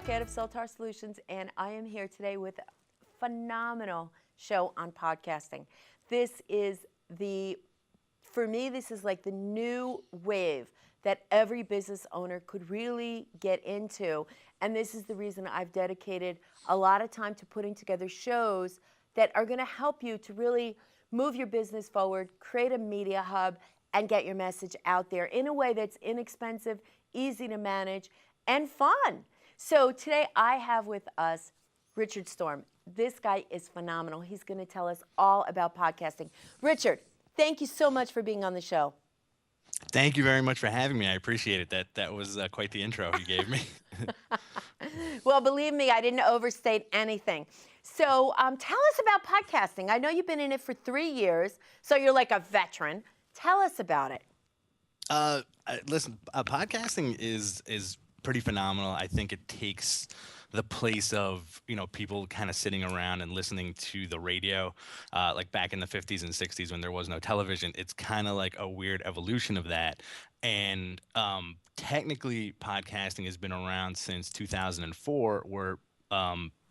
Ed of Soltar Solutions, and I am here today with a phenomenal show on podcasting. This is for me, this is like the new wave that every business owner could really get into. And this is the reason I've dedicated a lot of time to putting together shows that are going to help you to really move your business forward, create a media hub, and get your message out there in a way that's inexpensive, easy to manage, and fun. So today I have with us Richard Storm. This guy is phenomenal. He's going to tell us all about podcasting. Richard, thank you so much for being on the show. Thank you very much for having me. I appreciate it. That was quite the intro you gave me. Well, believe me, I didn't overstate anything. So tell us about podcasting. I know you've been in it for 3 years, so you're like a veteran. Tell us about it. Listen, podcasting is pretty phenomenal. I think it takes the place of people kind of sitting around and listening to the radio, like back in the 50s and 60s when there was no television. It's kind of like a weird evolution of that. And technically, podcasting has been around since 2004, where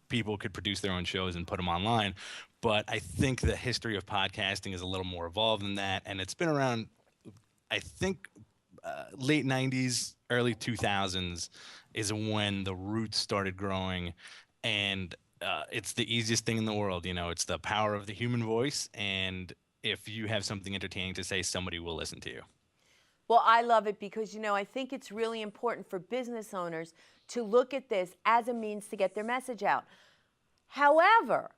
people could produce their own shows and put them online. But I think the history of podcasting is a little more evolved than that, and it's been around, I think, late 90s, early 2000s is when the roots started growing, and it's the easiest thing in the world. It's the power of the human voice, and if you have something entertaining to say, somebody will listen to you. Well, I love it because, I think it's really important for business owners to look at this as a means to get their message out. However,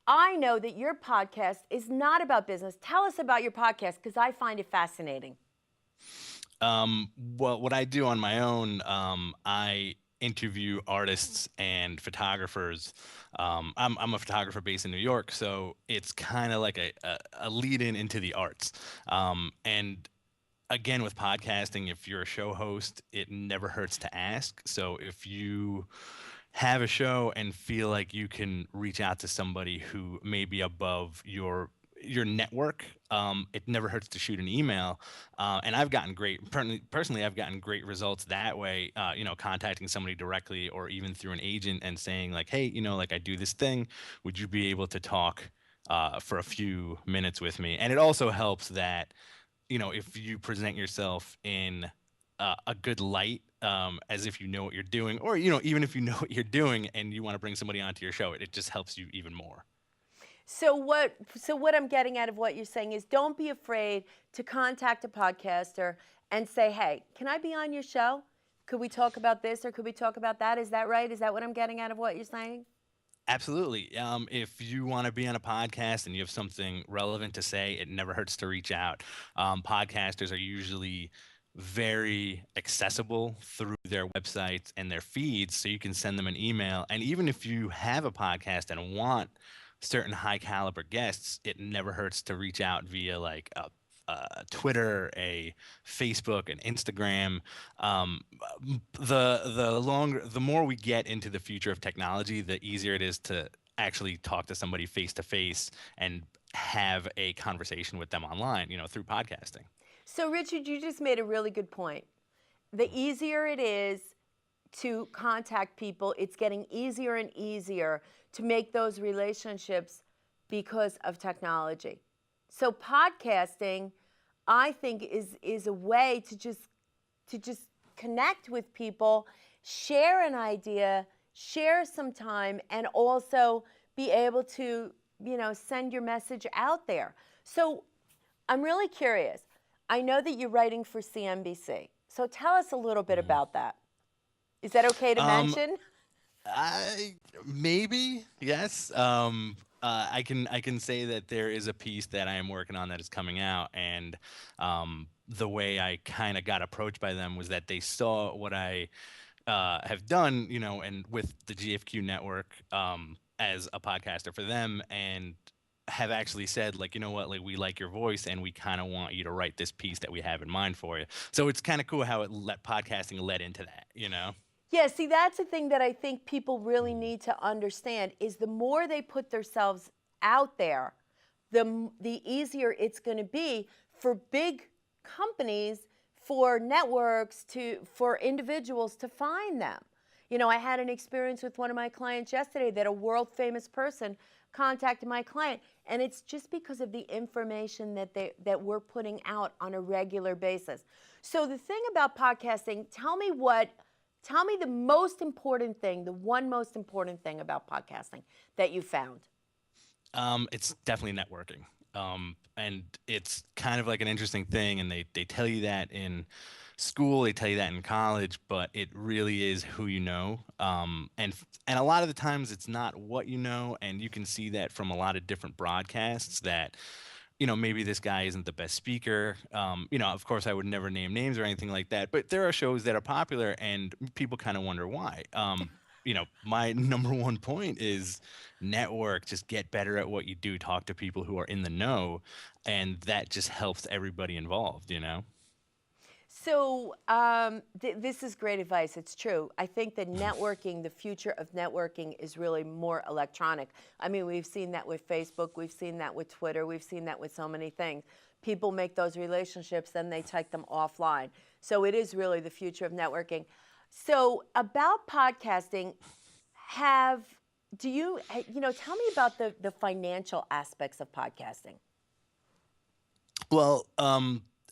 I know that your podcast is not about business. Tell us about your podcast because I find it fascinating. Well, what I do on my own, I interview artists and photographers. I'm a photographer based in New York, so it's kind of like a lead-in into the arts. And again, with podcasting, if you're a show host, it never hurts to ask. So if you have a show and feel like you can reach out to somebody who may be above your network, it never hurts to shoot an email. And I've gotten personally, I've gotten great results that way, contacting somebody directly or even through an agent and saying like, hey, like I do this thing, would you be able to talk for a few minutes with me? And it also helps that, if you present yourself in a good light, as if you know what you're doing, or, even if you know what you're doing and you want to bring somebody onto your show, it just helps you even more. So what I'm getting out of what you're saying is don't be afraid to contact a podcaster and say, hey, can I be on your show? Could we talk about this or could we talk about that? Is that right? Is that what I'm getting out of what you're saying? Absolutely. If you want to be on a podcast and you have something relevant to say, it never hurts to reach out. Podcasters are usually very accessible through their websites and their feeds, so you can send them an email. And even if you have a podcast and want certain high caliber guests, it never hurts to reach out via like a Twitter, a Facebook, an Instagram. The more we get into the future of technology, the easier it is to actually talk to somebody face to face and have a conversation with them online, through podcasting. So Richard, you just made a really good point. The easier it is to contact people, it's getting easier and easier to make those relationships because of technology. So podcasting, I think, is a way to just connect with people, share an idea, share some time, and also be able to, send your message out there. So I'm really curious. I know that you're writing for CNBC. So tell us a little bit about that. Is that okay to mention? Maybe, yes. I can say that there is a piece that I am working on that is coming out, and the way I kind of got approached by them was that they saw what I have done, and with the GFQ network, as a podcaster for them, and have actually said like, what, like we like your voice and we kind of want you to write this piece that we have in mind for you. So it's kind of cool how podcasting led into that, Yeah, see, that's the thing that I think people really need to understand is the more they put themselves out there, the easier it's going to be for big companies, for networks, for individuals to find them. You know, I had an experience with one of my clients yesterday that a world famous person contacted my client, and it's just because of the information that we're putting out on a regular basis. So the thing about podcasting, tell me the most important thing, the one most important thing about podcasting that you found. It's definitely networking. And it's kind of like an interesting thing, and they tell you that in school, they tell you that in college, but it really is who you know. And a lot of the times it's not what you know, and you can see that from a lot of different broadcasts that maybe this guy isn't the best speaker. Of course, I would never name names or anything like that, but there are shows that are popular and people kind of wonder why. My number one point is network, just get better at what you do, talk to people who are in the know, and that just helps everybody involved. So this is great advice. It's true. I think that networking, the future of networking, is really more electronic. I mean, we've seen that with Facebook. We've seen that with Twitter. We've seen that with so many things. People make those relationships, then they take them offline. So it is really the future of networking. So about podcasting, tell me about the financial aspects of podcasting. Well,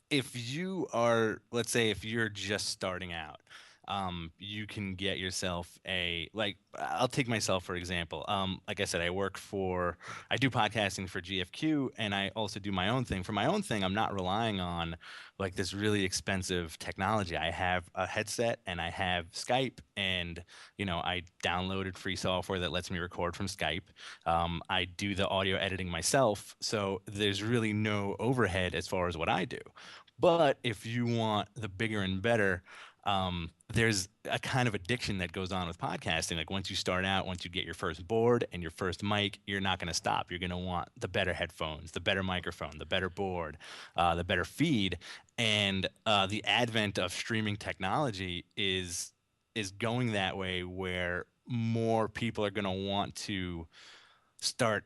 if you are, let's say, if you're just starting out, you can get yourself like, I'll take myself for example. Like I said, I do podcasting for GFQ, and I also do my own thing. For my own thing, I'm not relying on like this really expensive technology. I have a headset and I have Skype, and I downloaded free software that lets me record from Skype. I do the audio editing myself, so there's really no overhead as far as what I do. But if you want the bigger and better, there's a kind of addiction that goes on with podcasting. Like once you start out, once you get your first board and your first mic, you're not going to stop. You're going to want the better headphones, the better microphone, the better board, the better feed. And the advent of streaming technology is going that way, where more people are going to want to start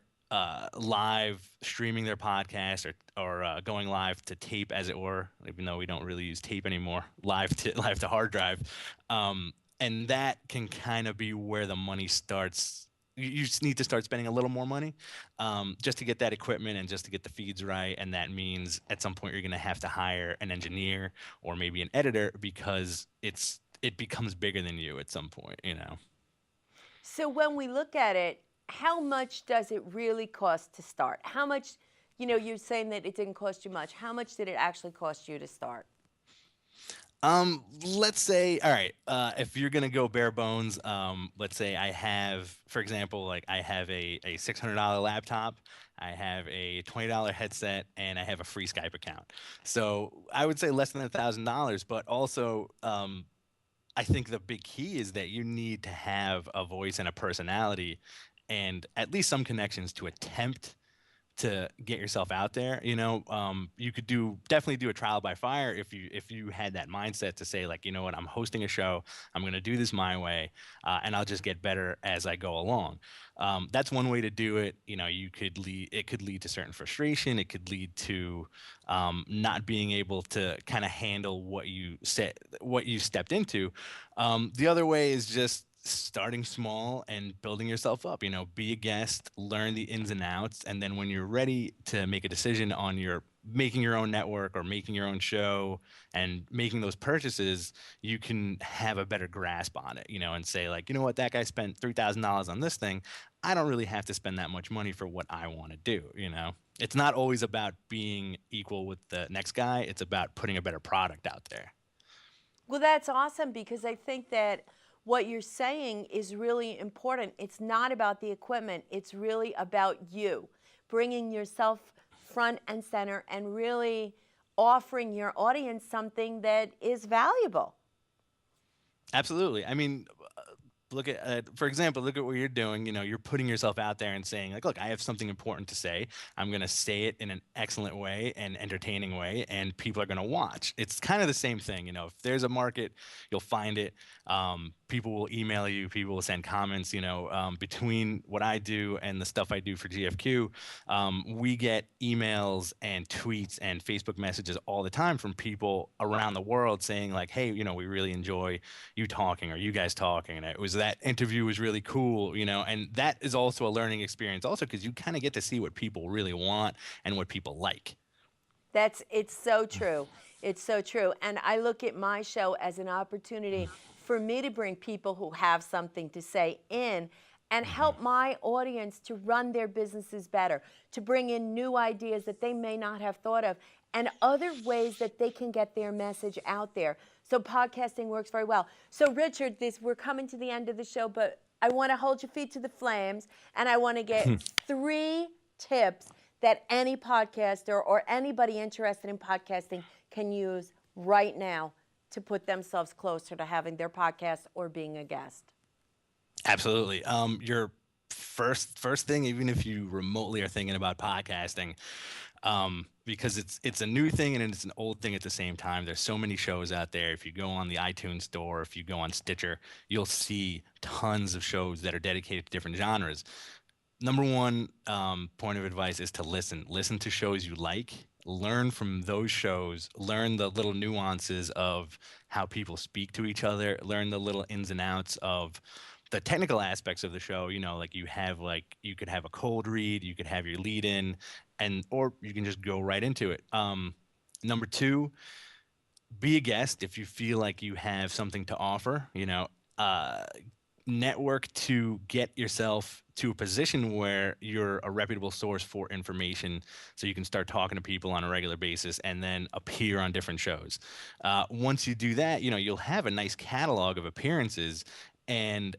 live streaming their podcast, or going live to tape, as it were, even though we don't really use tape anymore, live to live to hard drive. And that can kind of be where the money starts. You just need to start spending a little more money, just to get that equipment and just to get the feeds right. And that means at some point you're going to have to hire an engineer or maybe an editor, because it becomes bigger than you at some point. So when we look at it, how much does it really cost to start? How much, you're saying that it didn't cost you much. How much did it actually cost you to start? Let's say, all right, if you're gonna go bare bones, let's say I have, for example, like I have a $600 laptop, I have a $20 headset, and I have a free Skype account. So I would say less than $1,000, but also, I think the big key is that you need to have a voice and a personality, and at least some connections to attempt to get yourself out there. You could definitely do a trial by fire if you had that mindset to say, like, what, I'm hosting a show, I'm going to do this my way, and I'll just get better as I go along. That's one way to do it. It could lead to certain frustration. It could lead to not being able to kind of handle what you stepped into. The other way is just starting small and building yourself up. Be a guest, learn the ins and outs, and then when you're ready to make a decision on making your own network or making your own show and making those purchases, you can have a better grasp on it, and say, like, what, that guy spent $3,000 on this thing. I don't really have to spend that much money for what I want to do. It's not always about being equal with the next guy. It's about putting a better product out there. Well, that's awesome, because I think that what you're saying is really important. It's not about the equipment. It's really about you bringing yourself front and center and really offering your audience something that is valuable. Absolutely. I mean, look at, for example, look at what you're doing. You're putting yourself out there and saying like, look, I have something important to say. I'm going to say it in an excellent way and entertaining way, and people are going to watch. It's kind of the same thing. If there's a market, you'll find it. People will email you, people will send comments. Between what I do and the stuff I do for GFQ, we get emails and tweets and Facebook messages all the time from people around the world saying like, hey, we really enjoy you talking, or you guys talking, and that interview was really cool, and that is also a learning experience also, because you kind of get to see what people really want and what people like. It's so true. It's so true. And I look at my show as an opportunity for me to bring people who have something to say in and help my audience to run their businesses better, to bring in new ideas that they may not have thought of, and other ways that they can get their message out there. So podcasting works very well. So Richard, we're coming to the end of the show, but I want to hold your feet to the flames, and I want to get 3 tips that any podcaster or anybody interested in podcasting can use right now to put themselves closer to having their podcast or being a guest. Absolutely. Your first thing, even if you remotely are thinking about podcasting, because it's a new thing and it's an old thing at the same time. There's so many shows out there. If you go on the iTunes store, if you go on Stitcher, you'll see tons of shows that are dedicated to different genres. Number one point of advice is to listen to shows you like, learn from those shows, learn the little nuances of how people speak to each other, learn the little ins and outs of the technical aspects of the show. Like you could have a cold read, you could have your lead in, or you can just go right into it. Number 2, be a guest if you feel like you have something to offer. Network to get yourself to a position where you're a reputable source for information, so you can start talking to people on a regular basis and then appear on different shows. Once you do that, you'll have a nice catalog of appearances, and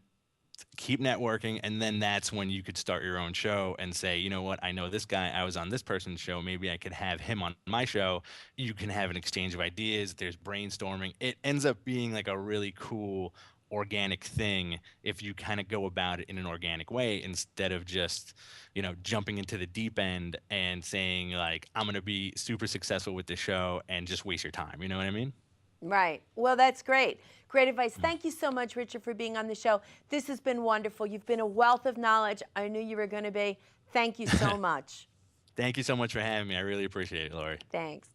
keep networking, and then that's when you could start your own show and say, you know what, I know this guy, I was on this person's show, maybe I could have him on my show. You can have an exchange of ideas, there's brainstorming. It ends up being like a really cool organic thing if you kind of go about it in an organic way, instead of just jumping into the deep end and saying like, I'm going to be super successful with this show, and just waste your time. You know what I mean? Right. Well, that's great. Great advice. Thank you so much, Richard, for being on the show. This has been wonderful. You've been a wealth of knowledge. I knew you were going to be. Thank you so much. Thank you so much for having me. I really appreciate it, Lori. Thanks.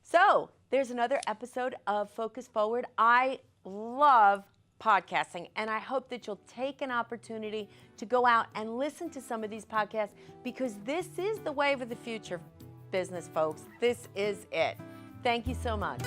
So there's another episode of Focus Forward. I love podcasting, and I hope that you'll take an opportunity to go out and listen to some of these podcasts, because this is the wave of the future, business folks. This is it. Thank you so much.